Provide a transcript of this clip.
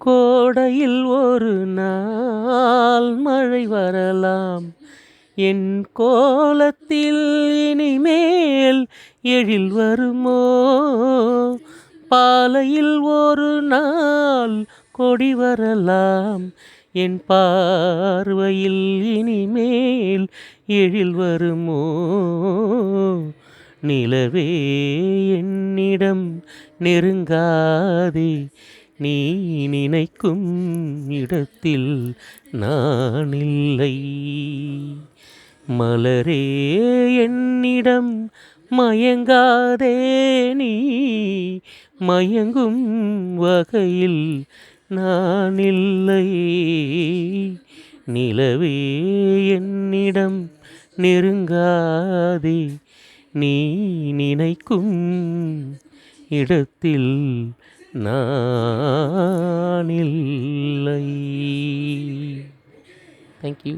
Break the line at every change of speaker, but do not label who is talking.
கோடையில் ஒரு நாள் மழை வரலாம், என் கோலத்தில் இனிமேல் எழில் வருமோ? பாலையில் ஒரு நாள் கொடி வரலாம், என் பார்வையில் இனிமேல் எழில் வருமோ? நிலவே என்னிடம் நெருங்காதே, நீ நினைக்கும் இடத்தில் நான் இல்லை. மலரே என்னிடம் மயங்காதே, நீ மயங்கும் வகையில் நான் இல்லை. நிலவே என்னிடம் நெருங்காதே, நீ நினைக்கும் இடத்தில் நான் இல்லை. Thank you.